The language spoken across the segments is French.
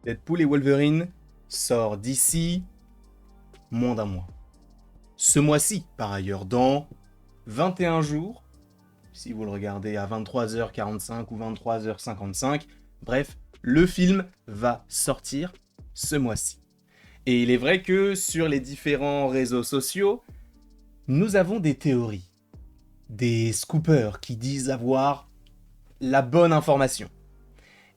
Deadpool et Wolverine sort d'ici moins d'un mois. Ce mois-ci, par ailleurs, dans 21 jours, si vous le regardez à 23h45 ou 23h55, bref, le film va sortir ce mois-ci. Et il est vrai que sur les différents réseaux sociaux, nous avons des théories, des scoopers qui disent avoir la bonne information.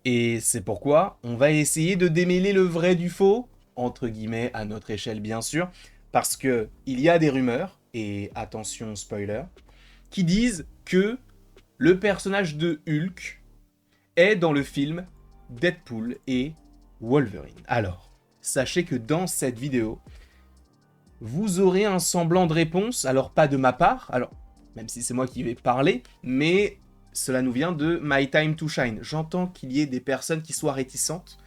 Et c'est pourquoi on va essayer de démêler le vrai du faux, entre guillemets à notre échelle bien sûr, parce que il y a des rumeurs, et attention spoiler, qui disent que le personnage de Hulk est dans le film Deadpool et Wolverine. Alors, sachez que dans cette vidéo, vous aurez un semblant de réponse, alors pas de ma part, alors même si c'est moi qui vais parler, mais cela nous vient de My Time to Shine. J'entends qu'il y ait des personnes qui soient réticentes,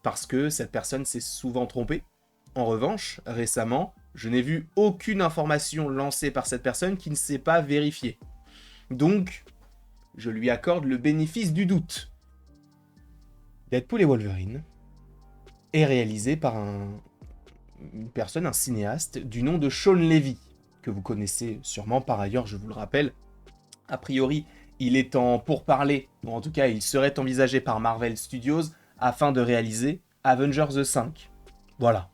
parce que cette personne s'est souvent trompée. En revanche, récemment, je n'ai vu aucune information lancée par cette personne qui ne s'est pas vérifiée. Donc, je lui accorde le bénéfice du doute. Deadpool et Wolverine est réalisé par une personne, un cinéaste, du nom de Shawn Levy, que vous connaissez sûrement par ailleurs, je vous le rappelle. A priori, il est en pourparlers, ou en tout cas, il serait envisagé par Marvel Studios afin de réaliser Avengers 5. Voilà,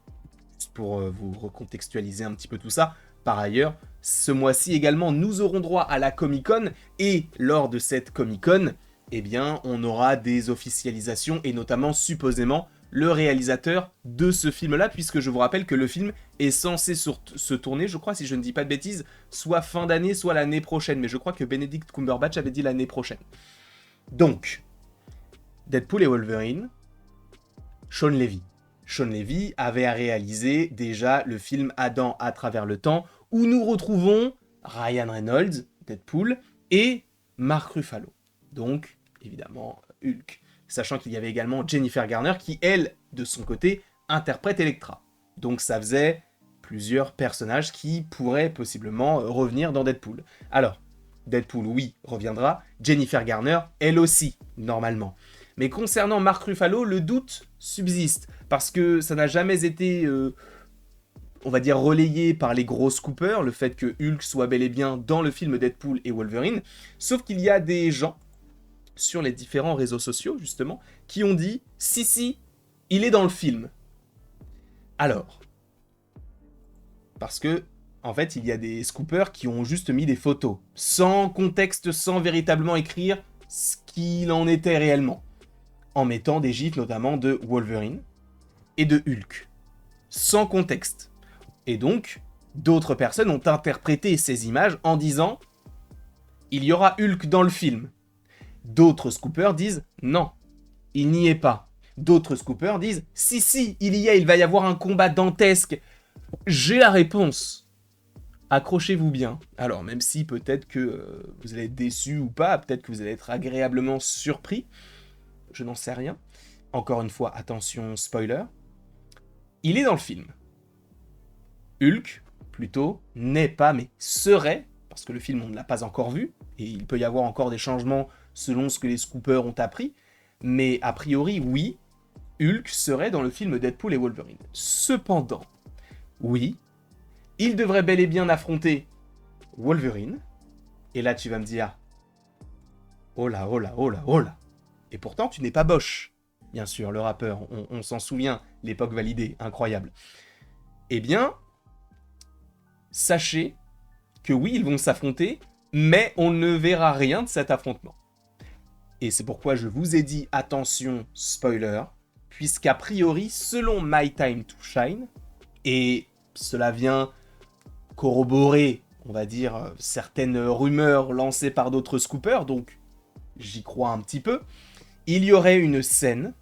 juste pour vous recontextualiser un petit peu tout ça. Par ailleurs, ce mois-ci également, nous aurons droit à la Comic-Con, et lors de cette Comic-Con, eh bien, on aura des officialisations, et notamment, supposément, le réalisateur de ce film-là, puisque je vous rappelle que le film est censé se tourner, je crois, si je ne dis pas de bêtises, soit fin d'année, soit l'année prochaine, mais je crois que Benedict Cumberbatch avait dit l'année prochaine. Donc, Deadpool et Wolverine, Shawn Levy. Shawn Levy avait réalisé déjà le film Adam à travers le temps, où nous retrouvons Ryan Reynolds, Deadpool, et Mark Ruffalo. Donc, évidemment, Hulk. Sachant qu'il y avait également Jennifer Garner qui, elle, de son côté, interprète Elektra. Donc ça faisait plusieurs personnages qui pourraient possiblement revenir dans Deadpool. Alors, Deadpool, oui, reviendra. Jennifer Garner, elle aussi, normalement. Mais concernant Mark Ruffalo, le doute subsiste. Parce que ça n'a jamais été, on va dire, relayé par les gros scoopers, le fait que Hulk soit bel et bien dans le film Deadpool et Wolverine. Sauf qu'il y a des gens sur les différents réseaux sociaux, justement, qui ont dit « Si, il est dans le film ». Alors, parce que, en fait, il y a des scoopers qui ont juste mis des photos, sans contexte, sans véritablement écrire ce qu'il en était réellement, en mettant des gifs notamment de Wolverine et de Hulk, sans contexte. Et donc, d'autres personnes ont interprété ces images en disant « Il y aura Hulk dans le film ». D'autres scoopers disent « Non, il n'y est pas ». D'autres scoopers disent « Si, il y a, il va y avoir un combat dantesque. J'ai la réponse. Accrochez-vous bien. » Alors, même si peut-être que vous allez être déçus ou pas, peut-être que vous allez être agréablement surpris, je n'en sais rien. Encore une fois, attention, spoiler. Il est dans le film. Hulk, plutôt, n'est pas, mais serait, parce que le film on ne l'a pas encore vu, et il peut y avoir encore des changements selon ce que les scoopers ont appris, mais a priori, oui, Hulk serait dans le film Deadpool et Wolverine. Cependant, oui, il devrait bel et bien affronter Wolverine, et là tu vas me dire, oh là, et pourtant tu n'es pas Bosch, bien sûr, le rappeur, on s'en souvient, l'époque validée, incroyable. Eh bien, sachez que oui, ils vont s'affronter, mais on ne verra rien de cet affrontement. Et c'est pourquoi je vous ai dit attention, spoiler, puisqu'a priori, selon My Time to Shine, et cela vient corroborer, on va dire, certaines rumeurs lancées par d'autres scoopers, donc j'y crois un petit peu, il y aurait une scène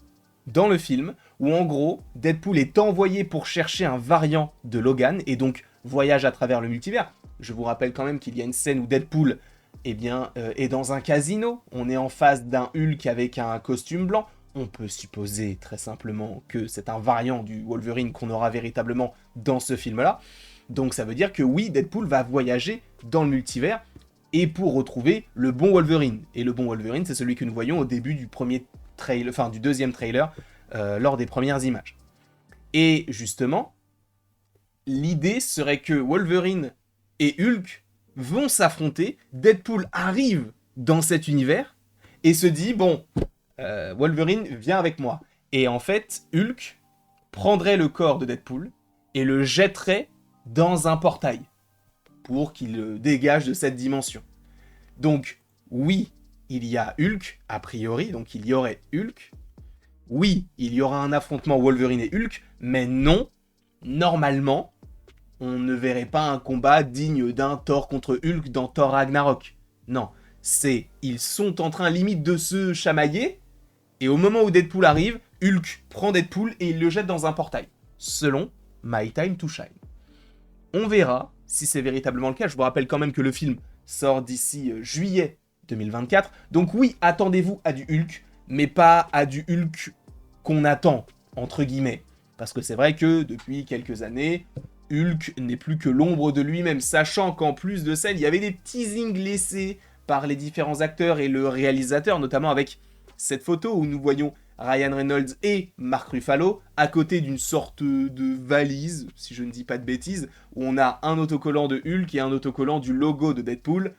dans le film où en gros, Deadpool est envoyé pour chercher un variant de Logan, et donc voyage à travers le multivers. Je vous rappelle quand même qu'il y a une scène où Deadpool est dans un casino. On est en face d'un Hulk avec un costume blanc. On peut supposer très simplement que c'est un variant du Wolverine qu'on aura véritablement dans ce film-là. Donc ça veut dire que oui, Deadpool va voyager dans le multivers et pour retrouver le bon Wolverine. Et le bon Wolverine, c'est celui que nous voyons au début du premier trailer, enfin du deuxième trailer lors des premières images. Et justement, l'idée serait que Wolverine et Hulk vont s'affronter, Deadpool arrive dans cet univers et se dit, bon, Wolverine, viens avec moi. Et en fait, Hulk prendrait le corps de Deadpool et le jetterait dans un portail pour qu'il le dégage de cette dimension. Donc, oui, il y a Hulk, a priori, donc il y aurait Hulk. Oui, il y aura un affrontement Wolverine et Hulk, mais non, normalement, on ne verrait pas un combat digne d'un Thor contre Hulk dans Thor Ragnarok. Non, ils sont en train limite de se chamailler, et au moment où Deadpool arrive, Hulk prend Deadpool et il le jette dans un portail, selon My Time to Shine. On verra si c'est véritablement le cas. Je vous rappelle quand même que le film sort d'ici juillet 2024. Donc oui, attendez-vous à du Hulk, mais pas à du Hulk qu'on attend, entre guillemets. Parce que c'est vrai que depuis quelques années, Hulk n'est plus que l'ombre de lui-même, sachant qu'en plus de ça, il y avait des teasings laissés par les différents acteurs et le réalisateur, notamment avec cette photo où nous voyons Ryan Reynolds et Mark Ruffalo à côté d'une sorte de valise, si je ne dis pas de bêtises, où on a un autocollant de Hulk et un autocollant du logo de Deadpool.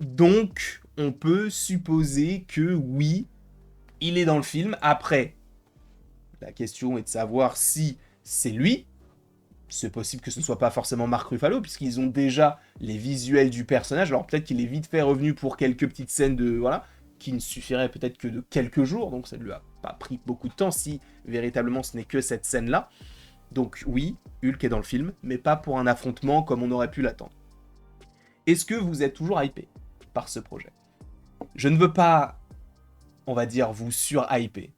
Donc, on peut supposer que oui, il est dans le film. Après, la question est de savoir si c'est lui. C'est possible que ce ne soit pas forcément Mark Ruffalo, puisqu'ils ont déjà les visuels du personnage. Alors peut-être qu'il est vite fait revenu pour quelques petites scènes de... Voilà, qui ne suffiraient peut-être que de quelques jours, donc ça ne lui a pas pris beaucoup de temps si véritablement ce n'est que cette scène-là. Donc oui, Hulk est dans le film, mais pas pour un affrontement comme on aurait pu l'attendre. Est-ce que vous êtes toujours hypé par ce projet? Je ne veux pas, on va dire, vous sur-hyper,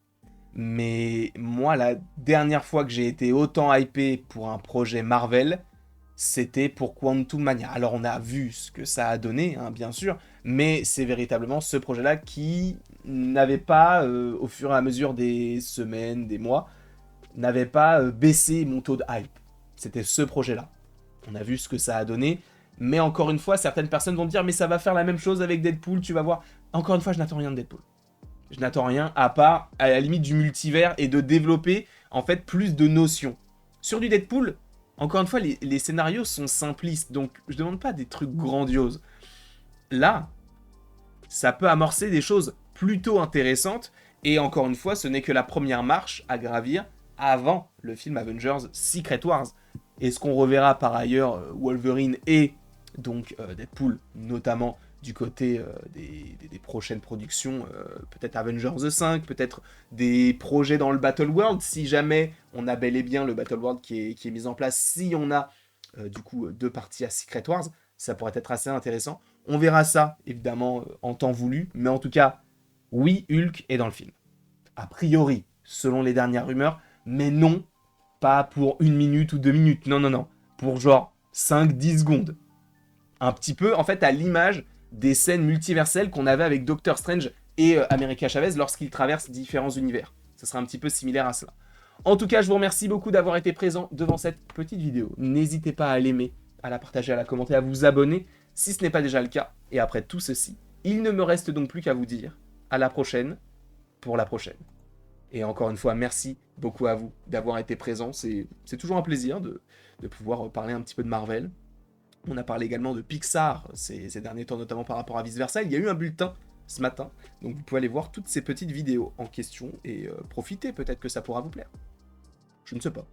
mais moi, la dernière fois que j'ai été autant hypé pour un projet Marvel, c'était pour Quantum Mania. Alors on a vu ce que ça a donné, hein, bien sûr, mais c'est véritablement ce projet-là qui n'avait pas, au fur et à mesure des semaines, des mois, n'avait pas baissé mon taux de hype. C'était ce projet-là. On a vu ce que ça a donné, mais encore une fois, certaines personnes vont dire « mais ça va faire la même chose avec Deadpool, tu vas voir ». Encore une fois, je n'attends rien de Deadpool. Je n'attends rien à part, à la limite, du multivers et de développer, en fait, plus de notions. Sur du Deadpool, encore une fois, les scénarios sont simplistes, donc je demande pas des trucs grandioses. Là, ça peut amorcer des choses plutôt intéressantes, et encore une fois, ce n'est que la première marche à gravir avant le film Avengers Secret Wars. Est-ce qu'on reverra par ailleurs Wolverine et donc Deadpool, notamment du côté des prochaines productions, peut-être Avengers 5, peut-être des projets dans le Battle World, si jamais on a bel et bien le Battle World qui est mis en place, si on a du coup 2 parties à Secret Wars, ça pourrait être assez intéressant. On verra ça, évidemment, en temps voulu, mais en tout cas, oui, Hulk est dans le film. A priori, selon les dernières rumeurs, mais non, pas pour 1 minute ou 2 minutes, non, non, non, pour genre 5-10 secondes. Un petit peu, en fait, à l'image des scènes multiverselles qu'on avait avec Doctor Strange et America Chavez lorsqu'ils traversent différents univers. Ça sera un petit peu similaire à cela. En tout cas, je vous remercie beaucoup d'avoir été présent devant cette petite vidéo. N'hésitez pas à l'aimer, à la partager, à la commenter, à vous abonner si ce n'est pas déjà le cas. Et après tout ceci, il ne me reste donc plus qu'à vous dire à la prochaine pour la prochaine. Et encore une fois, merci beaucoup à vous d'avoir été présent. C'est toujours un plaisir de pouvoir parler un petit peu de Marvel. On a parlé également de Pixar ces derniers temps, notamment par rapport à Vice Versa. Il y a eu un bulletin ce matin, donc vous pouvez aller voir toutes ces petites vidéos en question et profiter, peut-être que ça pourra vous plaire. Je ne sais pas.